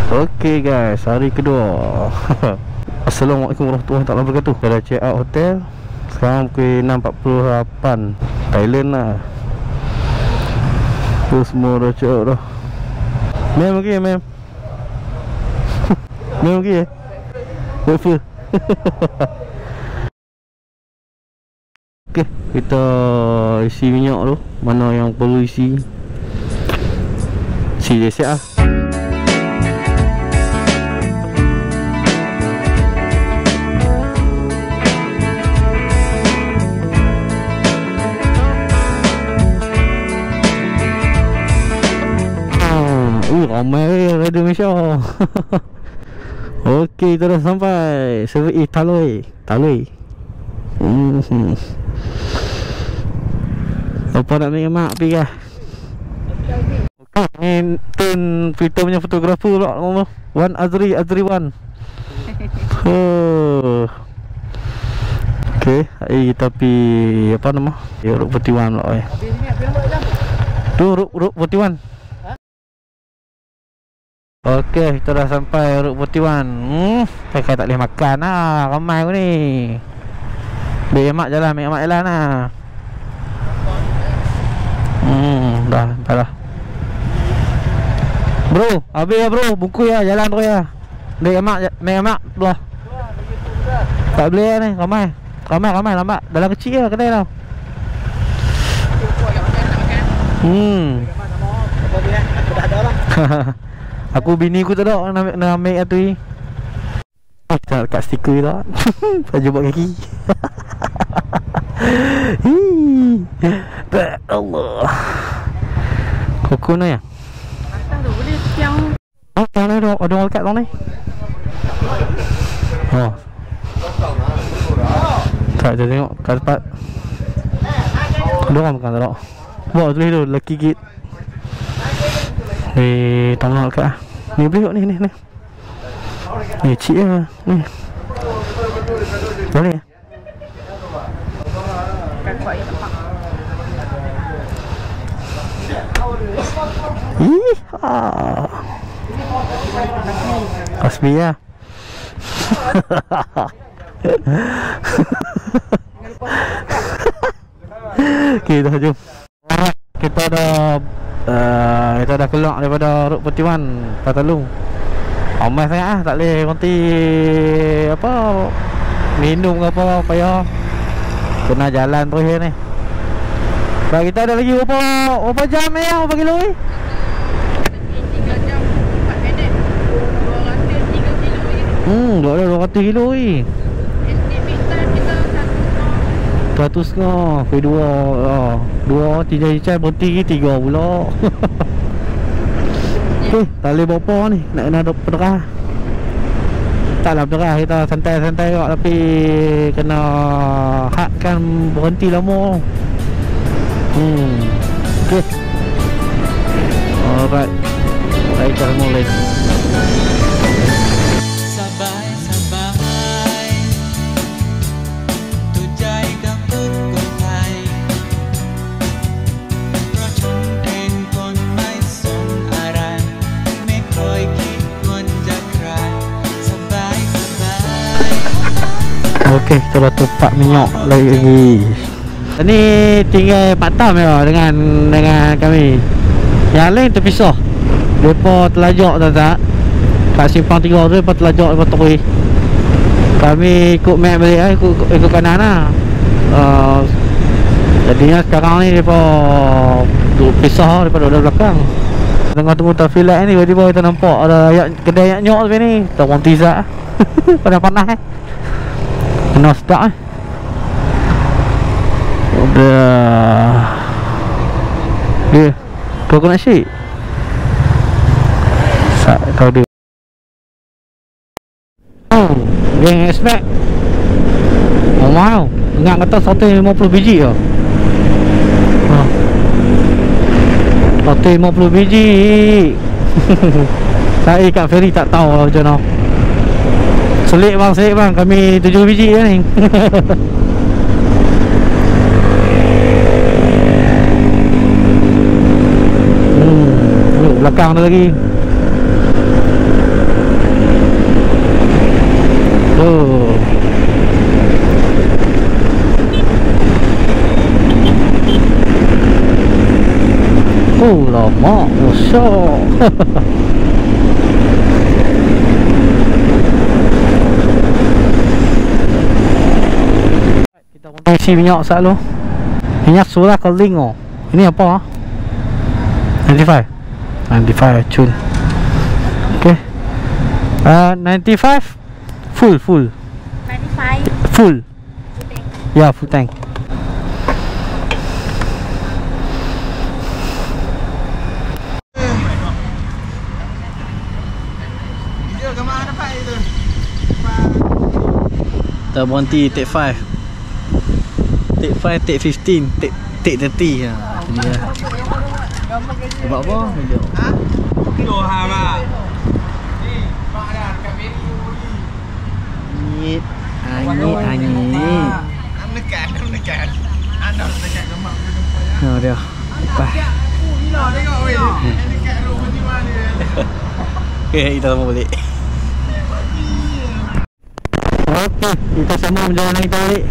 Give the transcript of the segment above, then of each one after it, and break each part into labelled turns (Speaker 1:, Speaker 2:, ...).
Speaker 1: Okey guys, hari kedua. Assalamualaikum warahmatullahi wabarakatuh. Kita dah check out hotel. Sekarang pukul 6.48 Thailand lah. Tu semua dah check out dah. Mem okey mem. Mem okey Berapa? Okey, kita isi minyak tu. Mana yang perlu isi. Si dia siap lah. Ramai Radio Malaysia. Okey, kita dah sampai Server E Taloi. Apa nak ambil mak pergi kah? Ni turn Twitter punya fotografer pula nama Wan Azri Wan. Okey, hari kita pergi apa nama? Route 41 pula. Tu Route 41. Okey, kita dah sampai Route 41. Saya tak boleh makan lah. Ramai aku ni. Ambil mak jalan lah. Dah lah. Bro, habis ya bro. Buku ya, jalan terus ya. Ambil mak belah. Tak boleh ni, ramai lambat. Dalam kecil lah kedai tau.
Speaker 2: Aku dah ada lah.
Speaker 1: Aku bini aku tak ada nak ambil tu ni. Kita dekat stiker tu. Baju buat kaki. Allah. Kokon ya.
Speaker 2: Atas tu boleh siang.
Speaker 1: Oh, tak ada orang kat ni. Oh. Tak ada tengok kat tempat. Ada orang makan tak ada. Bawa tulis tu Lucky Gate. Tak nak kat. Ni boleh ni. Ni cik lah. Ni. Boleh. Kasbi ya. Okay, dah jom. Kita dah keluar daripada Route 41 Patalung. Ramai sangat lah. Tak boleh berhenti apa minum ke apa payah. Kena jalan terus ni. Baik, kita ada lagi berapa jam ni yang bagi lu ni?
Speaker 2: 3 jam 4 minit. 203 kilo ni.
Speaker 1: 200 kilo ni.
Speaker 2: Estimate time kita
Speaker 1: 1.5 Pukul 2 3 jam berhenti 3 pula. Tak boleh berapa ni. Nak kena berderah. Taklah berderah, kita santai-santai kot. Tapi kena hadkan berhenti lama. Okay. Alright, kita mulai. Okey, kita dah tupak minyak lagi. Ini tinggal Pak Tam ya dengan kami. Yang lain terpisah. Depa telajak tak. Kat simpang 3 tu depa telajak depa terus. Kami ikut map balik ikut kanan lah. Jadinya sekarang ni depa pisah daripada belakang. Tengah tunggu tafilat ni tiba-tiba kita nampak ada kedai yak nyok ni. Tak berhenti sat. Panas-panas kena start udah dia kau nak shake kau dia geng expect mahal ingat kata sate 50 biji je sate 50 biji. Saya kat ferry tak tahu macam mana. Selik bang, kami 7 biji je ni. Belakang ada lagi. Alamak, syok. Kita guna isi minyak selalu. Minyak surah kelingo. Ini apa? 95. 95 cun. Okay. 95 full
Speaker 2: 95
Speaker 1: full. Ya, full tank. Kita berhenti take 5. Take 5, take 15, take 30. Ha, ini dia. Sebab apa? Video. Ha? Kilo hama. Ni, mak dah dekat menu ni. Angit. Dekat. Anak dekat lemak tu. Ha dia. Bah. Gila tengok weh. Dekat rumah macam mana. Okey, kita sama balik. Okey, kita sama perjalanan kita balik.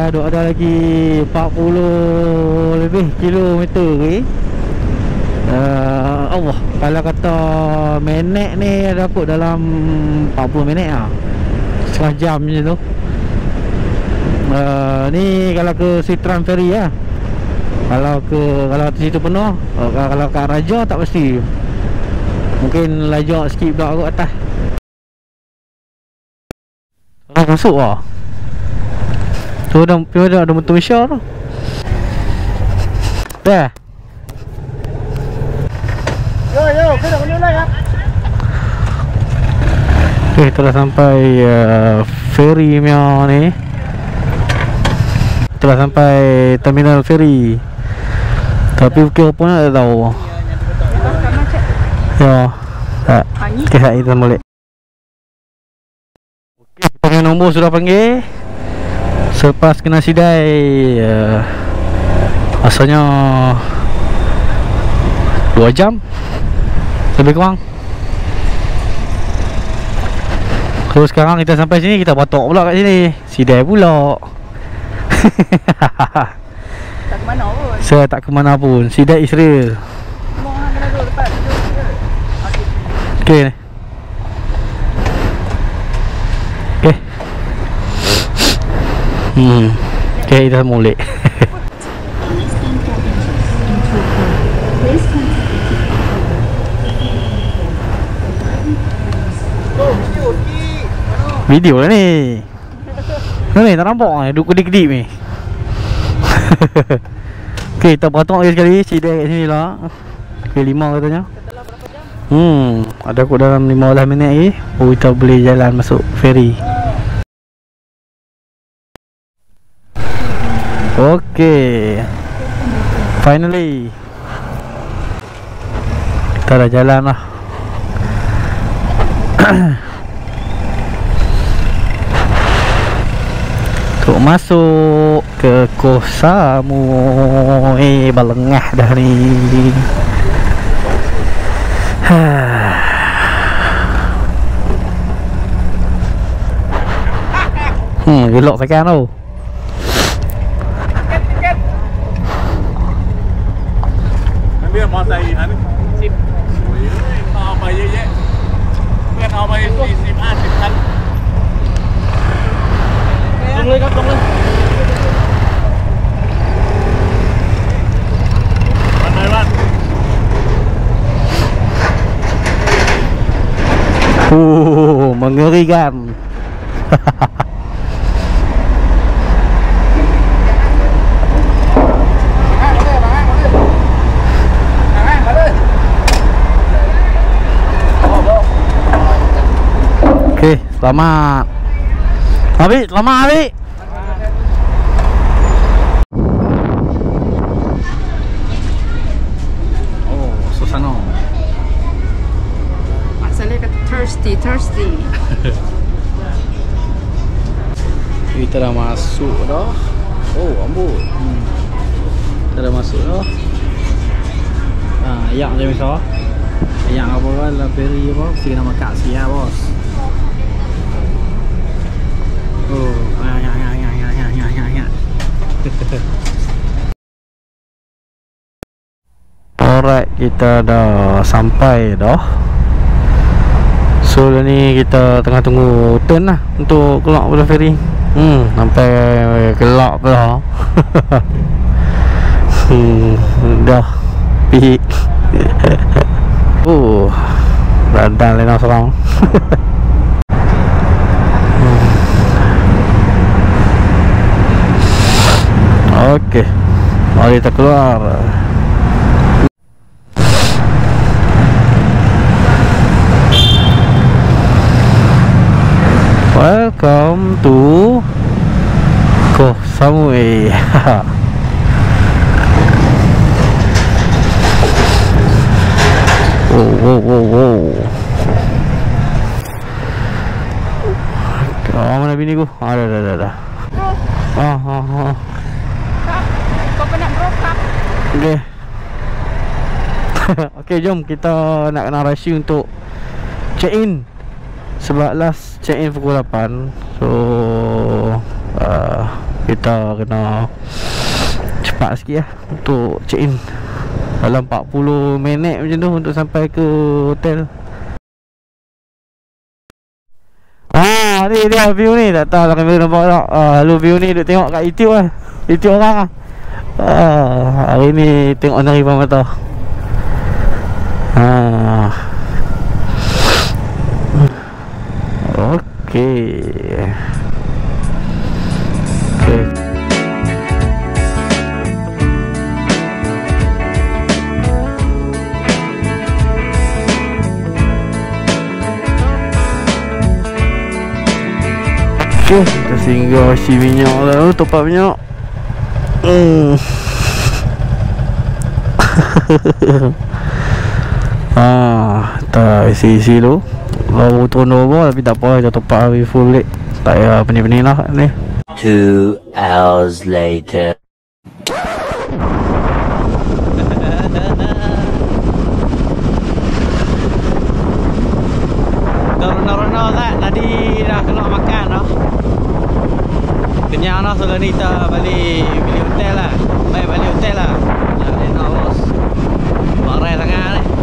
Speaker 1: Duk ada lagi 40 lebih kilometer lagi. Allah, kalau kata minit ni ada kot dalam 40 minit lah. Setengah jam je tu. Ni kalau ke Sitram Ferry lah. Kalau situ penuh, kalau kat Raja tak pasti. Mungkin lajak sikit pula kot atas. Dah masuk lah. Tu dah ada motor Malaysia tu. Dah. Yo, kena mulai lah. Okay, kita dah sampai ferry punya ni. Kita dah sampai terminal ferry. Tapi pukul apa nak tak tahu. Ya. Tak. Okay, kita balik. Okay, kita punya nombor sudah panggil. Selepas kena sidai rasanya 2 jam lebih kurang. Terus sekarang kita sampai sini, kita batok pula kat sini. Sidai pula.
Speaker 2: Tak ke mana pun.
Speaker 1: Saya tak ke mana pun. Sidai Israel. Okey. Okey. Okey, kita mulai. Video lah ni. Ni tak nampak ni, duduk kedip-kedip ni. Okey, kita potong lagi sekali. Sidai kat sini lah. Okey, 5 katanya. Ada kot dalam 15 minit lagi. Oh, kita boleh jalan masuk ferry. Okey. Finally. Kita dah jalan lah. Untuk masuk ke Koh Samui. Balengah dah ni. Gelok sekian tu.
Speaker 3: Dia mau saya anu sip.เอาไปเยอะๆเพื่อนเอาไป40 50คันลงเลยครับลงเลยวันไหนบ้าน
Speaker 1: Mengerikan. Okey, selamat. Abi, selamat Abi. Oh, suasana.
Speaker 2: Asalnya kata thirsty.
Speaker 1: Kita dah masuk dah. Oh, ambut. Kita dah masuk dah. Ayak je misal. Ayak apa kan dalam ferry apa, mesti kena makan sikit lah bos. Oh, ayak. Alright, kita dah sampai dah. So ni kita tengah tunggu turn lah untuk keluar pada ferry. Sampai gelap dah. Dah peak. Badan lena serang. Okey, mari kita keluar. Welcome to Koh Samui. Wow. Mana bini ku? Ada.
Speaker 2: Kau pernah broke.
Speaker 1: Okay. Okay, jom kita nak kena rush untuk check in. Sebab last check in pukul 8. So kita kena cepat sikit lah untuk check in. Dalam 40 minit macam tu untuk sampai ke hotel. Ni dia view ni. Tak tahu lah kamera nampak tak. Lu view ni duk tengok kat YouTube lah. YouTube orang lah. Hari ni tengok dari depan mata. Okay. Okay, kita singgah isi minyak lah. Top up minyak. Tak isi tu. Baru turun bawah tapi tak apa, kita top up habis full balik. Tak payah pening-pening lah ni.
Speaker 4: 2 hours later.
Speaker 1: Rono tak? Tadi dah keluar makan dah. Kenyang dah, so ni kita balik hotel lah. Balik hotel lah. Dah nak bos. Barai sangat ni.